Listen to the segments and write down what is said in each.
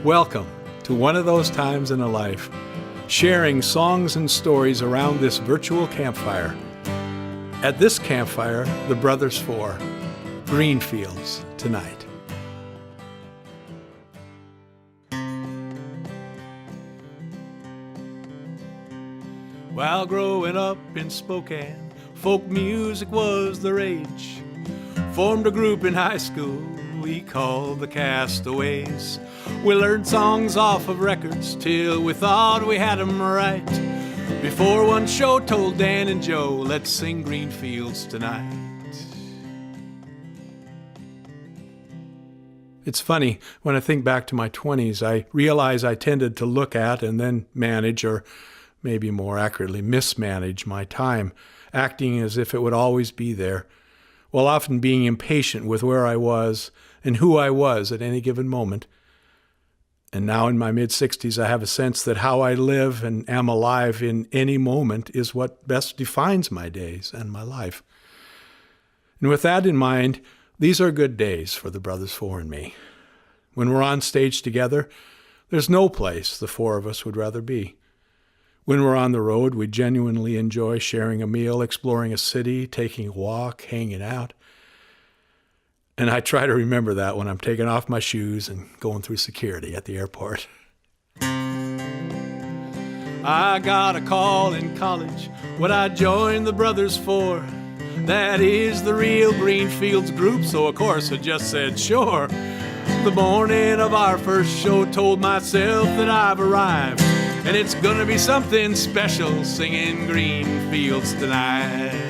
Welcome to one of those times in a life, sharing songs and stories around this virtual campfire. At this campfire, the Brothers Four, Greenfields tonight. While growing up in Spokane, folk music was the rage. Formed a group in high school we called the Castaways. We learned songs off of records till we thought we had 'em right. Before one show told Dan and Joe, let's sing Greenfields tonight. It's funny, when I think back to my 20s, I realize I tended to look at and then manage, or maybe more accurately, mismanage my time, acting as if it would always be there, while often being impatient with where I was and who I was at any given moment. And now in my mid-60s, I have a sense that how I live and am alive in any moment is what best defines my days and my life. And with that in mind, these are good days for the Brothers Four and me. When we're on stage together, there's no place the four of us would rather be. When we're on the road, we genuinely enjoy sharing a meal, exploring a city, taking a walk, hanging out. And I try to remember that when I'm taking off my shoes and going through security at the airport. I got a call in college when I joined the Brothers Four. That is the real Greenfields group, so of course I just said sure. The morning of our first show told myself that I've arrived, and it's gonna be something special singing Greenfields tonight.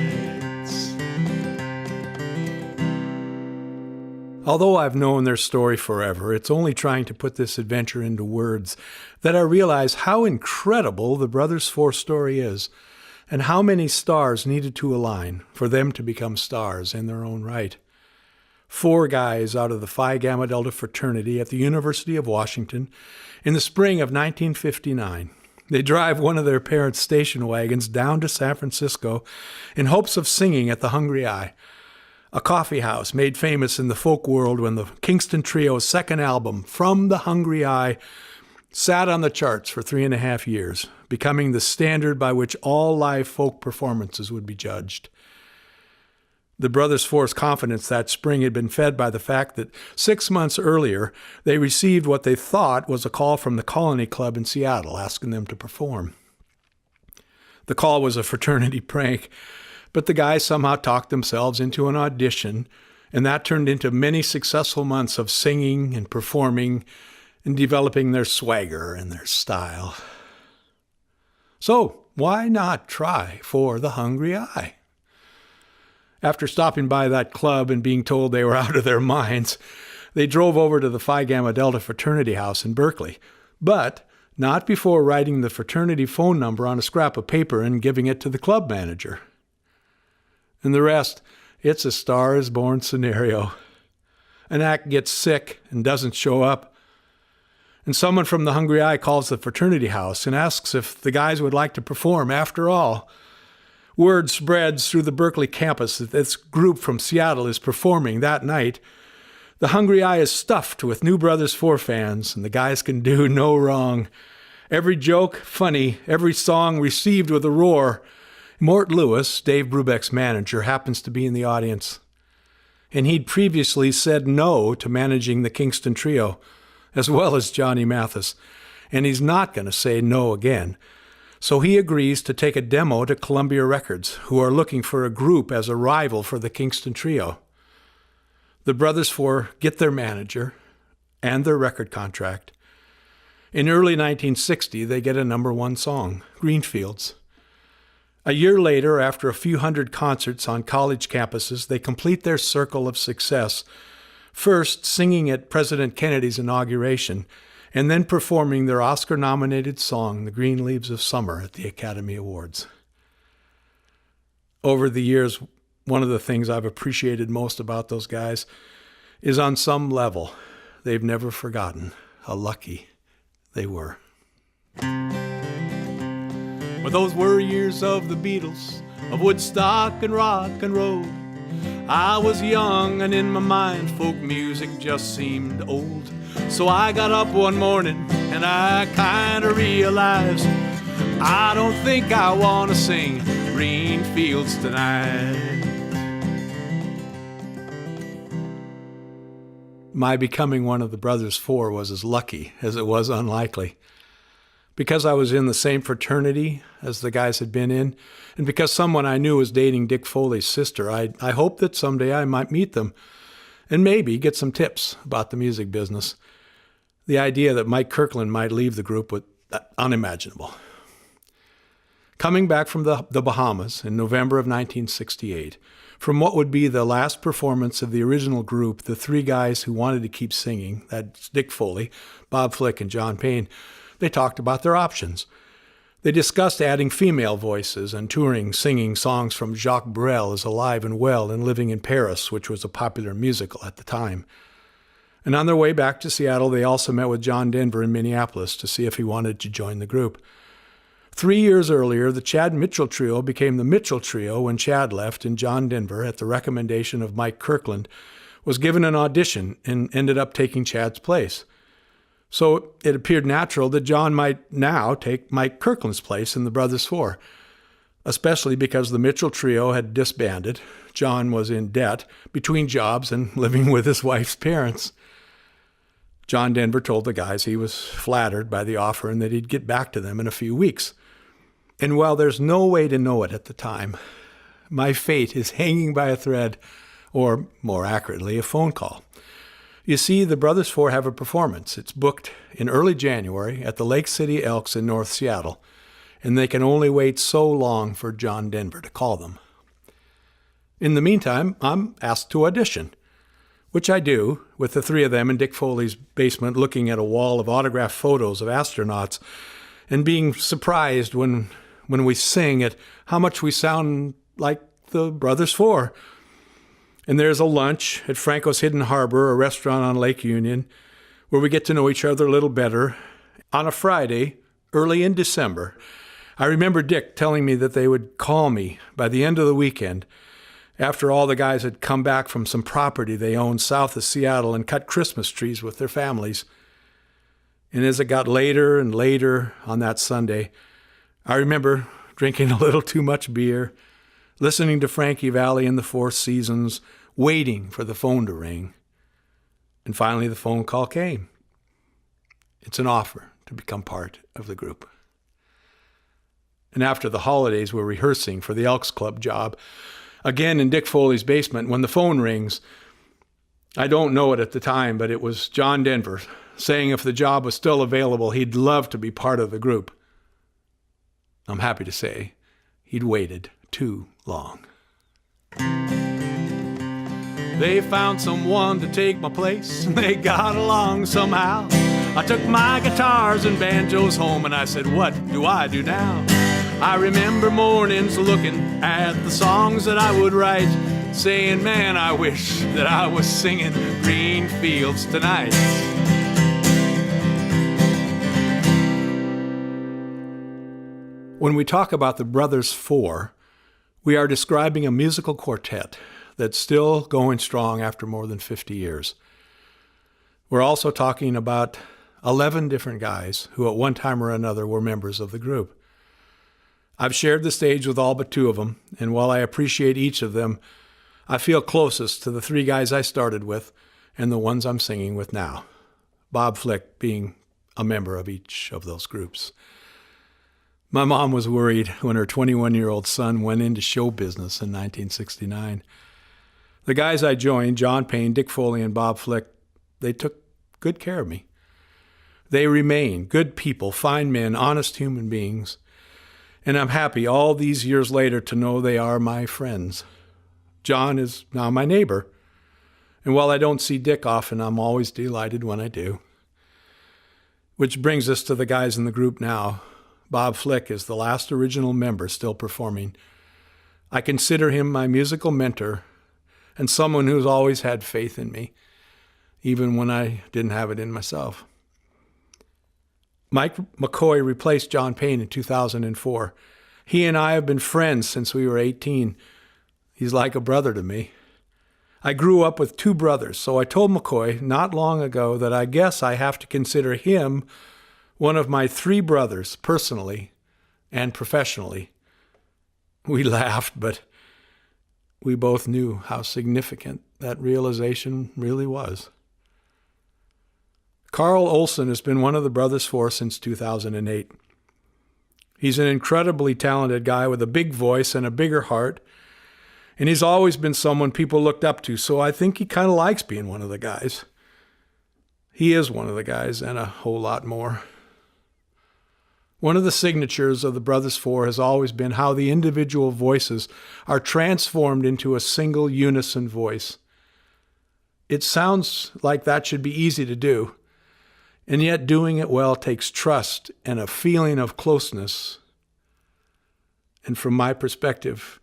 Although I've known their story forever, it's only trying to put this adventure into words that I realize how incredible the Brothers Four story is, and how many stars needed to align for them to become stars in their own right. Four guys out of the Phi Gamma Delta fraternity at the University of Washington in the spring of 1959. They drive one of their parents' station wagons down to San Francisco in hopes of singing at the Hungry Eye, a coffee house made famous in the folk world when the Kingston Trio's second album, From the Hungry Eye, sat on the charts for 3.5 years, becoming the standard by which all live folk performances would be judged. The Brothers Four's confidence that spring had been fed by the fact that 6 months earlier, they received what they thought was a call from the Colony Club in Seattle asking them to perform. The call was a fraternity prank, but the guys somehow talked themselves into an audition, and that turned into many successful months of singing and performing and developing their swagger and their style. So, why not try for the Hungry Eye? After stopping by that club and being told they were out of their minds, they drove over to the Phi Gamma Delta fraternity house in Berkeley, but not before writing the fraternity phone number on a scrap of paper and giving it to the club manager. And the rest, it's a Star-is-Born scenario. An act gets sick and doesn't show up, and someone from the Hungry Eye calls the fraternity house and asks if the guys would like to perform after all. Word spreads through the Berkeley campus that this group from Seattle is performing that night. The Hungry Eye is stuffed with new Brothers Four fans, and the guys can do no wrong. Every joke, funny, every song received with a roar. Mort Lewis, Dave Brubeck's manager, happens to be in the audience. And he'd previously said no to managing the Kingston Trio, as well as Johnny Mathis, and he's not going to say no again. So he agrees to take a demo to Columbia Records, who are looking for a group as a rival for the Kingston Trio. The Brothers Four get their manager and their record contract. In early 1960, they get a #1 song, Greenfields. A year later, after a few hundred concerts on college campuses, they complete their circle of success, first singing at President Kennedy's inauguration, and then performing their Oscar-nominated song, The Green Leaves of Summer, at the Academy Awards. Over the years, one of the things I've appreciated most about those guys is on some level, they've never forgotten how lucky they were. Well, those were years of the Beatles, of Woodstock and rock and roll. I was young and in my mind folk music just seemed old. So I got up one morning and I kinda realized I don't think I wanna sing Greenfields tonight. My becoming one of the Brothers Four was as lucky as it was unlikely. Because I was in the same fraternity as the guys had been in, and because someone I knew was dating Dick Foley's sister, I hoped that someday I might meet them and maybe get some tips about the music business. The idea that Mike Kirkland might leave the group was unimaginable. Coming back from the Bahamas in November of 1968, from what would be the last performance of the original group, the three guys who wanted to keep singing, that's Dick Foley, Bob Flick, and John Payne, they talked about their options. They discussed adding female voices and touring, singing songs from Jacques Brel as alive and well and living in Paris, which was a popular musical at the time. And on their way back to Seattle, they also met with John Denver in Minneapolis to see if he wanted to join the group. 3 years earlier, the Chad Mitchell Trio became the Mitchell Trio when Chad left, and John Denver, at the recommendation of Mike Kirkland, was given an audition and ended up taking Chad's place. So it appeared natural that John might now take Mike Kirkland's place in the Brothers Four, especially because the Mitchell Trio had disbanded. John was in debt, between jobs, and living with his wife's parents. John Denver told the guys he was flattered by the offer and that he'd get back to them in a few weeks. And while there's no way to know it at the time, my fate is hanging by a thread, or more accurately, a phone call. You see, the Brothers Four have a performance. It's booked in early January at the Lake City Elks in North Seattle, and they can only wait so long for John Denver to call them. In the meantime, I'm asked to audition, which I do, with the three of them in Dick Foley's basement looking at a wall of autographed photos of astronauts and being surprised when we sing at how much we sound like the Brothers Four. And there's a lunch at Franco's Hidden Harbor, a restaurant on Lake Union, where we get to know each other a little better. On a Friday, early in December, I remember Dick telling me that they would call me by the end of the weekend, after all the guys had come back from some property they owned south of Seattle and cut Christmas trees with their families. And as it got later and later on that Sunday, I remember drinking a little too much beer, listening to Frankie Valli and the Four Seasons, waiting for the phone to ring. And finally the phone call came. It's an offer to become part of the group. And after the holidays, we're rehearsing for the Elks Club job, again in Dick Foley's basement. When the phone rings, I don't know it at the time, but it was John Denver saying if the job was still available, he'd love to be part of the group. I'm happy to say he'd waited too long. They found someone to take my place, and they got along somehow. I took my guitars and banjos home, and I said, what do I do now? I remember mornings looking at the songs that I would write, saying, man, I wish that I was singing Greenfields tonight. When we talk about the Brothers Four, we are describing a musical quartet that's still going strong after more than 50 years. We're also talking about 11 different guys who at one time or another were members of the group. I've shared the stage with all but two of them, and while I appreciate each of them, I feel closest to the three guys I started with and the ones I'm singing with now, Bob Flick being a member of each of those groups. My mom was worried when her 21-year-old son went into show business in 1969. The guys I joined, John Payne, Dick Foley, and Bob Flick, they took good care of me. They remain good people, fine men, honest human beings. And I'm happy all these years later to know they are my friends. John is now my neighbor. And while I don't see Dick often, I'm always delighted when I do. Which brings us to the guys in the group now. Bob Flick is the last original member still performing. I consider him my musical mentor and someone who's always had faith in me, even when I didn't have it in myself. Mike McCoy replaced John Payne in 2004. He and I have been friends since we were 18. He's like a brother to me. I grew up with two brothers, so I told McCoy not long ago that I guess I have to consider him one of my three brothers, personally and professionally. We laughed, but we both knew how significant that realization really was. Carl Olson has been one of the Brothers Four since 2008. He's an incredibly talented guy with a big voice and a bigger heart, and he's always been someone people looked up to, so I think he kind of likes being one of the guys. He is one of the guys and a whole lot more. One of the signatures of the Brothers Four has always been how the individual voices are transformed into a single unison voice. It sounds like that should be easy to do, and yet doing it well takes trust and a feeling of closeness. And from my perspective,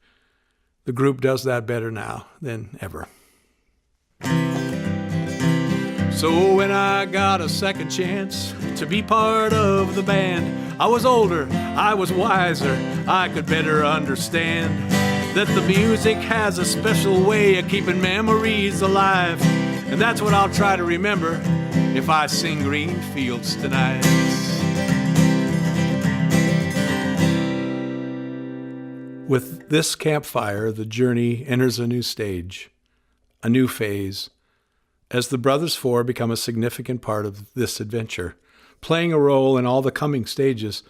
the group does that better now than ever. So when I got a second chance to be part of the band, I was older, I was wiser, I could better understand that the music has a special way of keeping memories alive. And that's what I'll try to remember if I sing Greenfields tonight. With this campfire, the journey enters a new stage, a new phase, as the Brothers Four become a significant part of this adventure, playing a role in all the coming stages.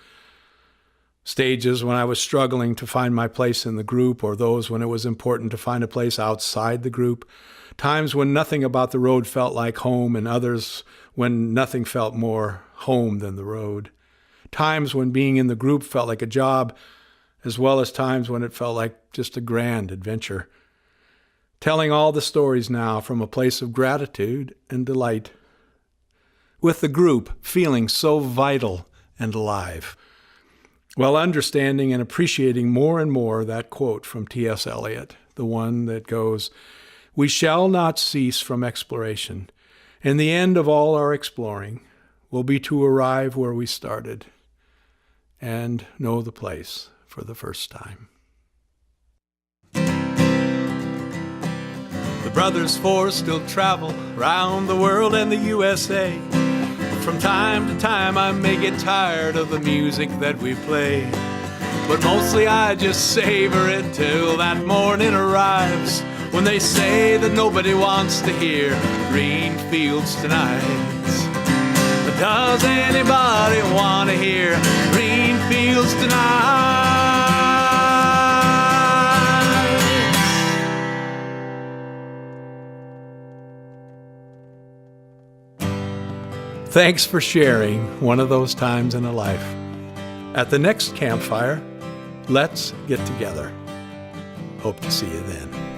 Stages when I was struggling to find my place in the group, or those when it was important to find a place outside the group. Times when nothing about the road felt like home, and others when nothing felt more home than the road. Times when being in the group felt like a job, as well as times when it felt like just a grand adventure. Telling all the stories now from a place of gratitude and delight. With the group feeling so vital and alive, while understanding and appreciating more and more that quote from T.S. Eliot, the one that goes, "We shall not cease from exploration, and the end of all our exploring will be to arrive where we started and know the place for the first time." The Brothers Four still travel around the world and the USA. From time to time I may get tired of the music that we play, but mostly I just savor it till that morning arrives, when they say that nobody wants to hear Greenfields tonight. But does anybody want to hear Greenfields tonight? Thanks for sharing one of those times in a life. At the next campfire, let's get together. Hope to see you then.